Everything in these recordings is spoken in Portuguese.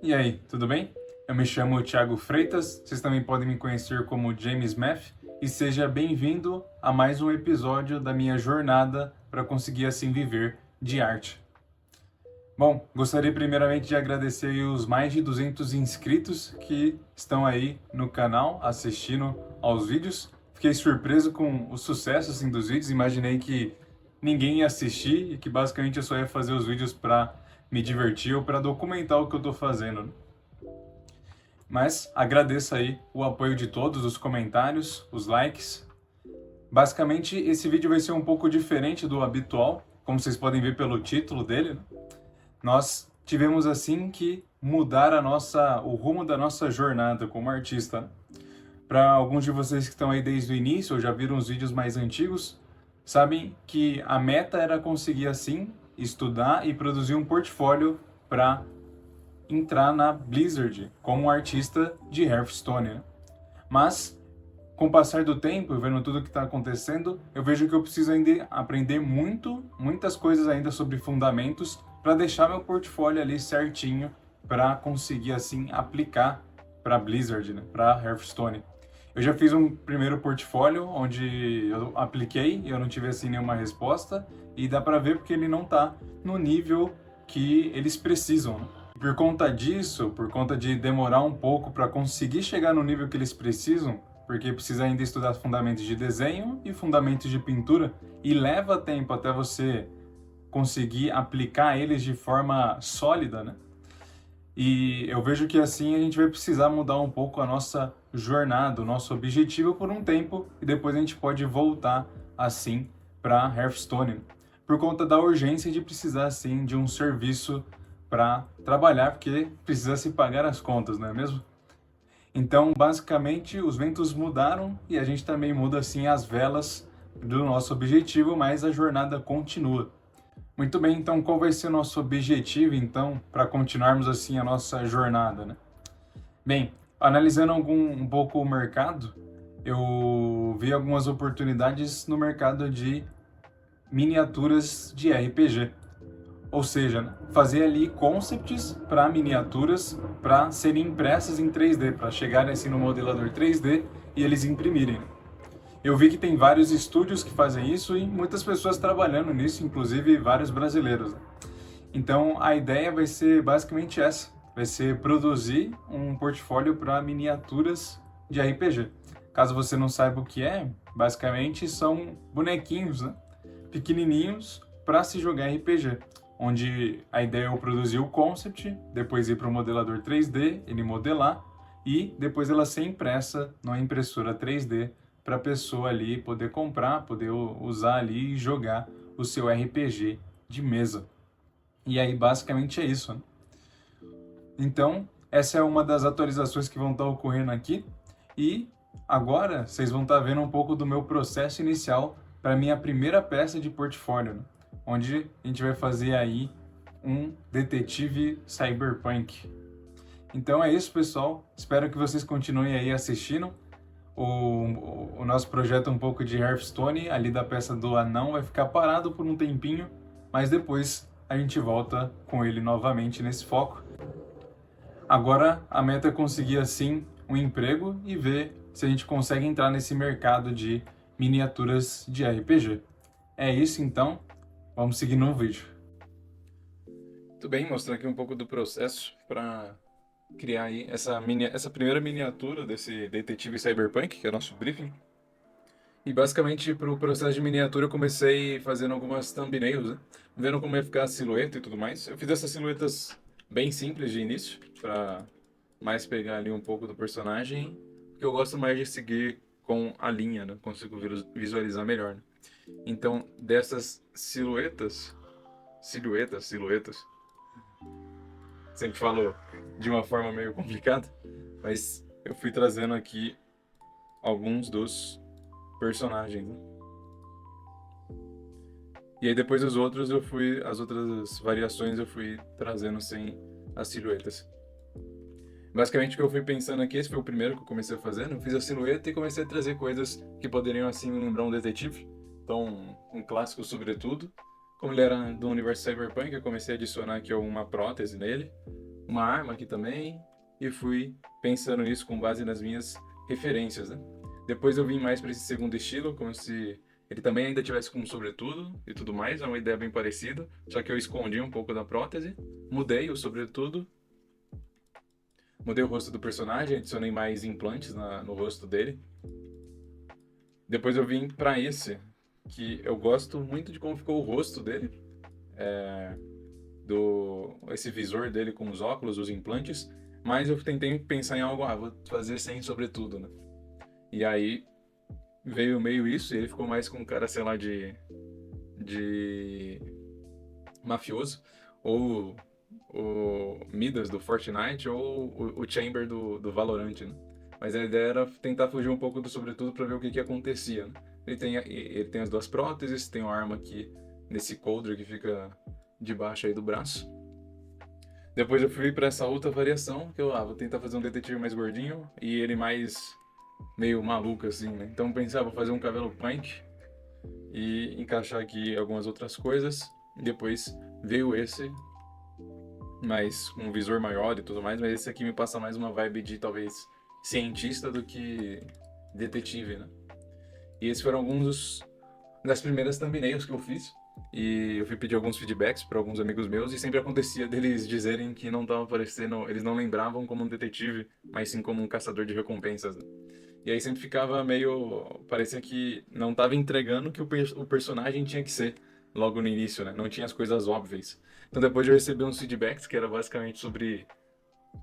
E aí, tudo bem? Eu me chamo Thiago Freitas, vocês também podem me conhecer como James Math, e seja bem-vindo a mais um episódio da minha jornada para conseguir assim viver de arte. Bom, gostaria primeiramente de agradecer aí os mais de 200 inscritos que estão aí no canal assistindo aos vídeos. Fiquei surpreso com o sucesso assim, dos vídeos, imaginei que ninguém ia assistir e que basicamente eu só ia fazer os vídeos para me divertir ou para documentar o que eu estou fazendo, né? Mas agradeço aí o apoio de todos, os comentários, os likes. Basicamente, esse vídeo vai ser um pouco diferente do habitual, como vocês podem ver pelo título dele, né? Nós tivemos assim que mudar o rumo da nossa jornada como artista, né? Para alguns de vocês que estão aí desde o início, ou já viram os vídeos mais antigos, sabem que a meta era conseguir assim estudar e produzir um portfólio para entrar na Blizzard como artista de Hearthstone, né? Mas, com o passar do tempo, vendo tudo o que está acontecendo, eu vejo que eu preciso ainda aprender muitas coisas ainda sobre fundamentos para deixar meu portfólio ali certinho para conseguir assim aplicar para Blizzard, né? Para Hearthstone. Eu já fiz um primeiro portfólio onde eu apliquei e eu não tive assim nenhuma resposta e dá para ver porque ele não está no nível que eles precisam, né? Por conta disso, por conta de demorar um pouco para conseguir chegar no nível que eles precisam, porque precisa ainda estudar fundamentos de desenho e fundamentos de pintura, e leva tempo até você conseguir aplicar eles de forma sólida, né? E eu vejo que assim a gente vai precisar mudar um pouco a nossa jornada, o nosso objetivo por um tempo, e depois a gente pode voltar assim para Hearthstone, por conta da urgência de precisar assim de um serviço para trabalhar, porque precisa se pagar as contas, não é mesmo? Então, basicamente, os ventos mudaram e a gente também muda assim as velas do nosso objetivo, mas a jornada continua. Muito bem, então qual vai ser o nosso objetivo então para continuarmos assim a nossa jornada, né? Bem, analisando um pouco o mercado, eu vi algumas oportunidades no mercado de miniaturas de RPG. Ou seja, né, fazer ali concepts para miniaturas para serem impressas em 3D, para chegarem assim no modelador 3D e eles imprimirem. Eu vi que tem vários estúdios que fazem isso e muitas pessoas trabalhando nisso, inclusive vários brasileiros, né? Então a ideia vai ser basicamente essa, vai ser produzir um portfólio para miniaturas de RPG. Caso você não saiba o que é, basicamente são bonequinhos, né, pequenininhos para se jogar RPG, onde a ideia é eu produzir o concept, depois ir para o modelador 3D, ele modelar e depois ela ser impressa numa impressora 3D para a pessoa ali poder comprar, poder usar ali e jogar o seu RPG de mesa. E aí basicamente é isso, né? Então, essa é uma das atualizações que vão estar ocorrendo aqui. E agora vocês vão estar vendo um pouco do meu processo inicial para minha primeira peça de portfólio, né? Onde a gente vai fazer aí um detetive cyberpunk. Então é isso, pessoal. Espero que vocês continuem aí assistindo. O nosso projeto um pouco de Hearthstone, ali da peça do anão, vai ficar parado por um tempinho, mas depois a gente volta com ele novamente nesse foco. Agora a meta é conseguir assim um emprego e ver se a gente consegue entrar nesse mercado de miniaturas de RPG. É isso então, vamos seguir no vídeo. Muito bem, mostrar aqui um pouco do processo para criar aí essa primeira miniatura desse detetive cyberpunk, que é o nosso briefing. E basicamente para o processo de miniatura eu comecei fazendo algumas thumbnails, né? Vendo como ia ficar a silhueta e tudo mais. Eu fiz essas silhuetas bem simples de início, para mais pegar ali um pouco do personagem, porque eu gosto mais de seguir com a linha, né? Consigo visualizar melhor, né? Então, dessas silhuetas, sempre falo de uma forma meio complicada, mas eu fui trazendo aqui alguns dos personagens, né? E aí depois as outras variações eu fui trazendo sem as silhuetas. Basicamente o que eu fui pensando aqui, esse foi o primeiro que eu comecei a fazer, eu fiz a silhueta e comecei a trazer coisas que poderiam assim me lembrar um detetive. Então, um clássico sobretudo. Como ele era do universo cyberpunk, eu comecei a adicionar aqui uma prótese nele, uma arma aqui também, e fui pensando nisso com base nas minhas referências, né? Depois eu vim mais para esse segundo estilo, como se ele também ainda tivesse com um sobretudo e tudo mais, é uma ideia bem parecida, só que eu escondi um pouco da prótese, mudei o sobretudo, mudei o rosto do personagem, adicionei mais implantes no rosto dele. Depois eu vim para esse, que eu gosto muito de como ficou o rosto dele, esse visor dele com os óculos, os implantes, mas eu tentei pensar em algo, vou fazer sem sobretudo, né? E aí veio meio isso, e ele ficou mais com um cara, sei lá, de mafioso, ou o Midas do Fortnite, ou o Chamber do Valorant, né? Mas a ideia era tentar fugir um pouco do sobretudo para ver o que acontecia, né? Ele tem as duas próteses, tem uma arma aqui nesse coldre que fica debaixo aí do braço. Depois eu fui para essa outra variação, que eu vou tentar fazer um detetive mais gordinho e ele mais meio maluco assim, né? Então pensava vou fazer um cabelo punk e encaixar aqui algumas outras coisas. Depois veio esse, mais com um visor maior e tudo mais, mas esse aqui me passa mais uma vibe de talvez cientista do que detetive, né? E esses foram alguns das primeiras thumbnails que eu fiz. E eu fui pedir alguns feedbacks para alguns amigos meus e sempre acontecia deles dizerem que não estava aparecendo, eles não lembravam como um detetive, mas sim como um caçador de recompensas, né? E aí sempre ficava meio, parecia que não estava entregando o que o personagem tinha que ser logo no início, né? Não tinha as coisas óbvias. Então depois eu recebi uns feedbacks que era basicamente sobre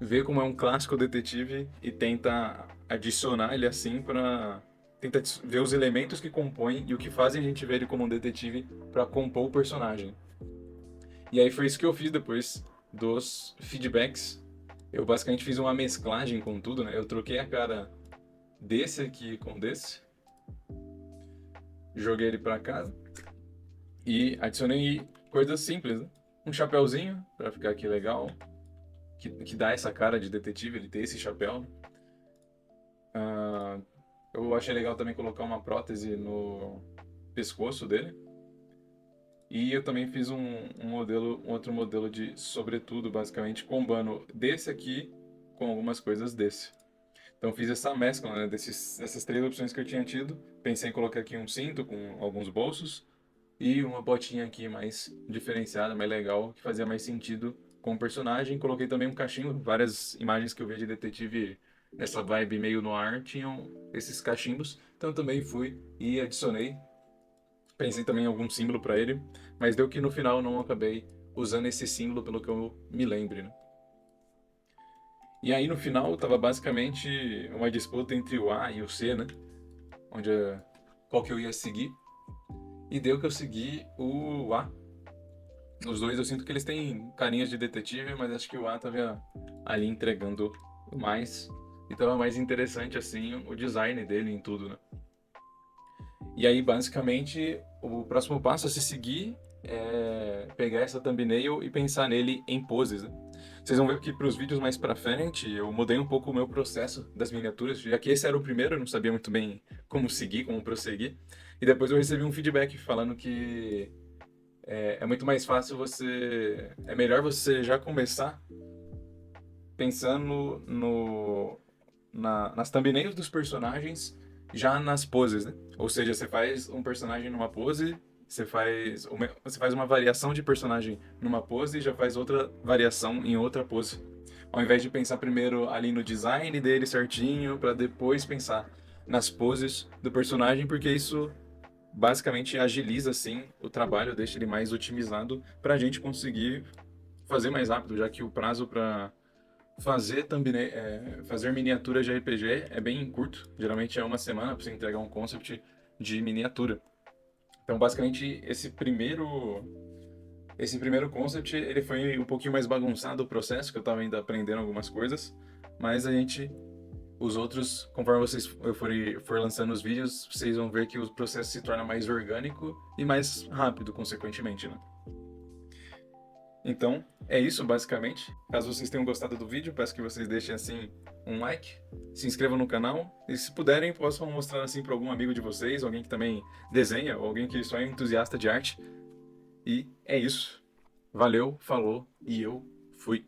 ver como é um clássico detetive e tenta adicionar ele assim para tenta ver os elementos que compõem e o que fazem a gente ver ele como um detetive para compor o personagem. E aí foi isso que eu fiz depois dos feedbacks. Eu basicamente fiz uma mesclagem com tudo, né? Eu troquei a cara desse aqui com desse, joguei ele para casa e adicionei coisas simples, né? Um chapéuzinho para ficar aqui legal, que dá essa cara de detetive, ele tem esse chapéu. Eu achei legal também colocar uma prótese no pescoço dele. E eu também fiz um outro modelo de sobretudo, basicamente combando desse aqui com algumas coisas desse. Então fiz essa mescla, né, dessas três opções que eu tinha tido. Pensei em colocar aqui um cinto com alguns bolsos e uma botinha aqui mais diferenciada, mais legal, que fazia mais sentido com o personagem. Coloquei também um cachimbo, várias imagens que eu vi de detetive nessa vibe meio no ar tinham esses cachimbos. Então também fui e adicionei. Pensei também em algum símbolo para ele, mas deu que no final não acabei usando esse símbolo pelo que eu me lembre, né? E aí no final tava basicamente uma disputa entre o A e o C, né? Onde qual que eu ia seguir. E deu que eu segui o A. Os dois eu sinto que eles têm carinhas de detetive, mas acho que o A tava ali entregando mais. E tava mais interessante assim o design dele em tudo, né? E aí basicamente o próximo passo a se seguir é pegar essa thumbnail e pensar nele em poses, né? Vocês vão ver que para os vídeos mais para frente eu mudei um pouco o meu processo das miniaturas, já que esse era o primeiro, eu não sabia muito bem como seguir, como prosseguir. E depois eu recebi um feedback falando que é muito mais fácil é melhor você já começar pensando nas thumbnails dos personagens já nas poses, né? Ou seja, você faz um personagem numa pose, você faz uma variação de personagem numa pose e já faz outra variação em outra pose. Ao invés de pensar primeiro ali no design dele certinho, para depois pensar nas poses do personagem, porque isso basicamente agiliza assim o trabalho, deixa ele mais otimizado para a gente conseguir fazer mais rápido, já que o prazo para fazer miniatura de RPG é bem curto, geralmente é uma semana para você entregar um concept de miniatura. Então, basicamente, esse primeiro concept, ele foi um pouquinho mais bagunçado o processo, que eu estava ainda aprendendo algumas coisas, mas os outros, conforme eu for lançando os vídeos, vocês vão ver que o processo se torna mais orgânico e mais rápido, consequentemente, né? Então, é isso basicamente. Caso vocês tenham gostado do vídeo, peço que vocês deixem assim um like, se inscrevam no canal e se puderem, possam mostrar assim para algum amigo de vocês, alguém que também desenha, ou alguém que só é entusiasta de arte. E é isso. Valeu, falou e eu fui.